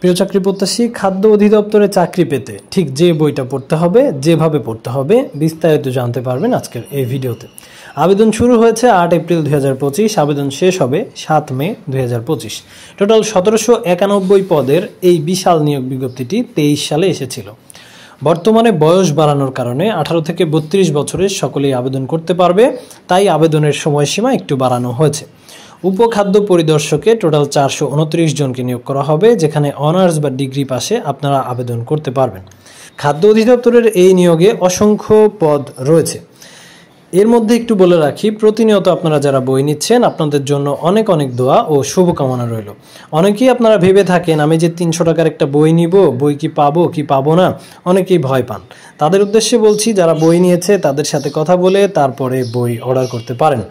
প্রিয় চাকরি প্রত্যাশী, খাদ্য অধিদপ্তরে চাকরি পেতে ঠিক যে বইটা পড়তে হবে, যেভাবে পড়তে হবে বিস্তারিত জানতে পারবেন আজকের এই ভিডিওতে। আবেদন শুরু হয়েছে 8 এপ্রিল 2025, আবেদন শেষ হবে 7 মে 2025। টোটাল 1791 পদের এই বিশাল নিয়োগ বিজ্ঞপ্তিটি 23 সালে এসেছিল। বর্তমানে বয়স বাড়ানোর কারণে 18 থেকে 32 বছরের সকলেই আবেদন করতে পারবে, তাই আবেদনের সময়সীমা একটু বাড়ানো হয়েছে। উপখাদ্য পরিদর্শকে টোটাল 429 জনকে নিয়োগ করা হবে, যেখানে অনার্স বা ডিগ্রি পাশে আপনারা আবেদন করতে পারবেন। খাদ্য অধিদপ্তরের এই নিয়োগে অসংখ্য পদ রয়েছে। এর মধ্যে একটু বলে রাখি, প্রতিনিয়ত আপনারা যারা বই নিচ্ছেন আপনাদের জন্য অনেক অনেক দোয়া ও শুভকামনা রইল। অনেকেই আপনারা ভেবে থাকেন আমি যে 300 টাকার একটা বই নিব, বই কি পাবো কি পাবো না, অনেকেই ভয় পান। তাদের উদ্দেশ্যে বলছি, যারা বই নিয়েছে তাদের সাথে কথা বলে তারপরে বই অর্ডার করতে পারেন।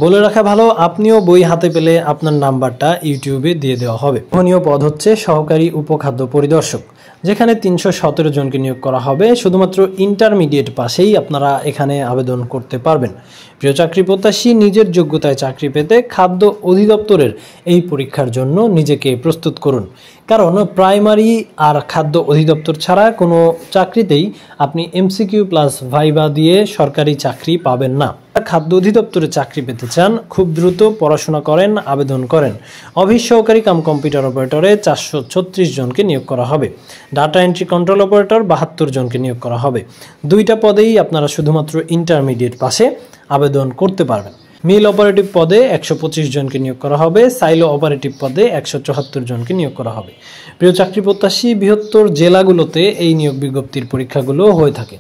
বলে রাখা ভালো, আপনিও বই হাতে পেলে আপনার নাম্বারটা ইউটিউবে দিয়ে দেওয়া হবে। লোভনীয় পদ হচ্ছে সহকারী উপখাদ্য পরিদর্শক, যেখানে 317 জনকে নিয়োগ করা হবে। শুধুমাত্র ইন্টারমিডিয়েট পাশেই আপনারা এখানে আবেদন করতে পারবেন। প্রিয় চাকরি প্রত্যাশী, নিজের যোগ্যতায় চাকরি পেতে খাদ্য অধিদপ্তরের এই পরীক্ষার জন্য নিজেকে প্রস্তুত করুন। কারণ প্রাইমারি আর খাদ্য অধিদপ্তর ছাড়া কোনো চাকরিতেই আপনি এমসিকিউ প্লাস ভাইবা দিয়ে সরকারি চাকরি পাবেন না। খাদ্য অধিদপ্তরে চাকরি পেতে চান, খুব দ্রুত পড়াশোনা করেন, আবেদন করেন। অফিস সহকারী কাম কম্পিউটার অপারেটরে 436 জনকে নিয়োগ করা হবে। ডাটা এন্ট্রি কন্ট্রোল অপারেটর 72 জনকে নিয়োগ করা হবে। দুইটা পদেই আপনারা শুধুমাত্র ইন্টারমিডিয়েট পাশে আবেদন করতে পারবেন। মিল অপারেটিভ পদে 125 জনকে নিয়োগ করা হবে। সাইলো অপারেটিভ পদে 174 জনকে নিয়োগ করা হবে। প্রিয় চাকরি প্রত্যাশী, বৃহত্তর জেলাগুলোতে এই নিয়োগ বিজ্ঞপ্তির পরীক্ষাগুলো হয়ে থাকে।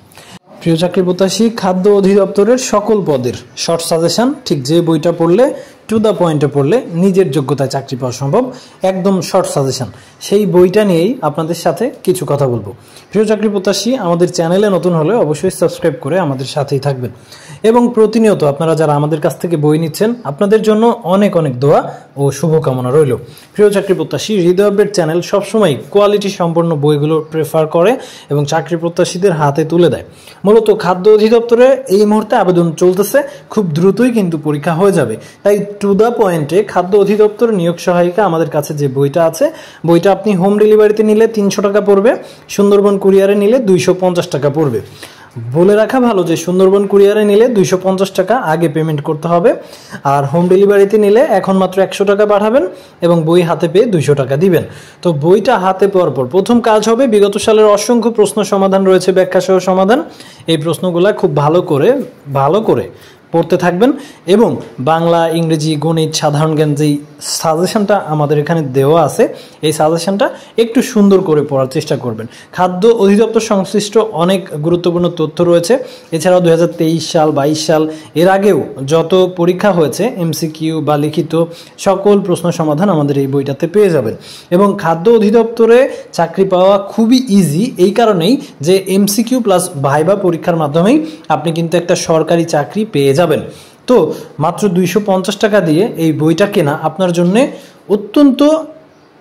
প্রিয় চাকরি প্রত্যাশী, খাদ্য অধিদপ্তরের সকল পদের শর্ট সাজেশন, ঠিক যে বইটা পড়লে টু দ্য পয়েন্টে পড়লে নিজের যোগ্যতায় চাকরি পাওয়া সম্ভব, একদম শর্ট সাজেশন, সেই বইটা নিয়েই আপনাদের সাথে কিছু কথা বলবো। প্রিয় চাকরি প্রত্যাশী, আমাদের চ্যানেলে নতুন হলে অবশ্যই সাবস্ক্রাইব করে আমাদের সাথেই থাকবেন এবং প্রতিনিয়ত আপনারা যারা আমাদের কাছ থেকে বই নিচ্ছেন আপনাদের জন্য অনেক অনেক দোয়া ও শুভকামনা রইল। প্রিয় চাকরি প্রত্যাশী, হৃদয় আপডেট চ্যানেল সবসময় কোয়ালিটি সম্পন্ন বইগুলো প্রেফার করে এবং চাকরি প্রত্যাশীদের হাতে তুলে দেয়। মূলত খাদ্য অধিদপ্তরে এই মুহূর্তে আবেদন চলতেছে, খুব দ্রুতই কিন্তু পরীক্ষা হয়ে যাবে। তাই টু দ্য পয়েন্টে খাদ্য অধিদপ্তর নিয়োগ সহায়িকা আমাদের কাছে যে বইটা আছে, বইটা আপনি হোম ডেলিভারিতে নিলে 300 টাকা পড়বে, সুন্দরবন কুরিয়ারে নিলে 250 টাকা পড়বে। বলে রাখা ভালো যে সুন্দরবন কুরিয়ারে নিলে 250 টাকা আগে পেমেন্ট করতে হবে, আর হোম ডেলিভারিতে নিলে এখন মাত্র 100 টাকা পাঠাবেন এবং বই হাতে পেয়ে 200 টাকা দিবেন। তো বইটা হাতে পাওয়ার পর প্রথম কাজ হবে, বিগত সালের অসংখ্য প্রশ্ন সমাধান রয়েছে, ব্যাখ্যা সহ সমাধান, এই প্রশ্নগুলো খুব ভালো করে পড়তে থাকবেন এবং বাংলা, ইংরেজি, গণিত, সাধারণ জ্ঞান যেই সাজেশনটা আমাদের এখানে দেওয়া আছে, এই সাজেশনটা একটু সুন্দর করে পড়ার চেষ্টা করবেন। খাদ্য অধিদপ্তর সংশ্লিষ্ট অনেক গুরুত্বপূর্ণ তথ্য রয়েছে। এছাড়াও 2023 সাল, 22 সাল, এর আগেও যত পরীক্ষা হয়েছে এমসিকিউ বা লিখিত, সকল প্রশ্ন সমাধান আমাদের এই বইটাতে পেয়ে যাবেন। এবং খাদ্য অধিদপ্তরে চাকরি পাওয়া খুবই ইজি, এই কারণেই যে এমসিকিউ প্লাস ভাইবা পরীক্ষার মাধ্যমেই আপনি কিন্তু একটা সরকারি চাকরি পেয়ে যাবেন। তো মাত্র 250 টাকা দিয়ে এই বইটা কেনা আপনার জন্য অত্যন্ত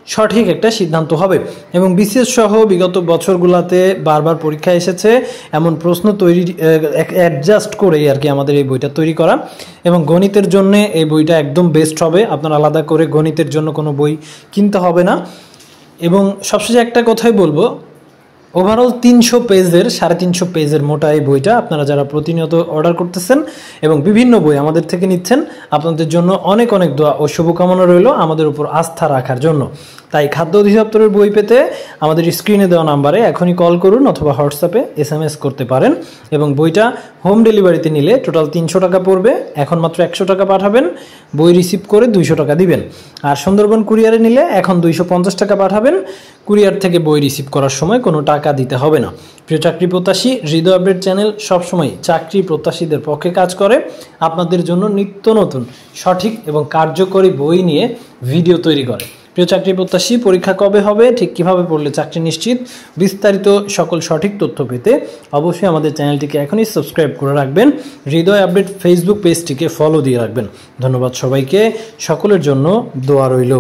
সঠিক একটা সিদ্ধান্ত হবে। এবং বিশেষ সহ বিগত বছরগুলোতে বারবার পরীক্ষা এসেছে, এমন প্রশ্ন তৈরি অ্যাডজাস্ট করে আর কি আমাদের এই বইটা তৈরি করা। এবং গণিতের জন্য এই বইটা একদম বেস্ট হবে, আপনার আলাদা করে গণিতের জন্য কোনো বই কিনতে হবে না। এবং সবশেষে একটা কথাই বলবো, ওভারঅল 300 পেজের 350 পেজের মোটা এই বইটা আপনারা যারা প্রতিনিয়ত অর্ডার করতেছেন এবং বিভিন্ন বই আমাদের থেকে নিচ্ছেন, আপনাদের জন্য অনেক অনেক দোয়া ও শুভকামনা রইল আমাদের উপর আস্থা রাখার জন্য। তাই খাদ্য অধিদপ্তরের বই পেতে আমাদের স্ক্রিনে দেওয়া নাম্বারে এখনই কল করুন অথবা হোয়াটসঅ্যাপে SMS করতে পারেন। এবং বইটা হোম ডেলিভারিতে নিলে টোটাল 300 টাকা পড়বে, এখন মাত্র 100 টাকা পাঠাবেন, বই রিসিভ করে 200 টাকা দিবেন। আর সুন্দরবন কুরিয়ারে নিলে এখন 250 টাকা পাঠাবেন, কুরিয়ার থেকে বই রিসিভ করার সময় কোনো টাকা দিতে হবে না। প্রিয় চাকরি প্রত্যাশী, হৃদয় আপডেট চ্যানেল সবসময় চাকরি প্রত্যাশীদের পক্ষে কাজ করে, আপনাদের জন্য নিত্য নতুন সঠিক এবং কার্যকরী বই নিয়ে ভিডিও তৈরি করে। প্রিয় চাকরি প্রত্যাশী, পরীক্ষা কবে হবে, ঠিক কিভাবে পড়লে চাকরি নিশ্চিত, বিস্তারিত সকল সঠিক তথ্য পেতে অবশ্যই আমাদের চ্যানেলটিকে এখনই সাবস্ক্রাইব করে রাখবেন। হৃদয় আপডেট ফেসবুক পেজটিকে ফলো দিয়ে রাখবেন। ধন্যবাদ সবাইকে, সকলের জন্য দোয়া রইল।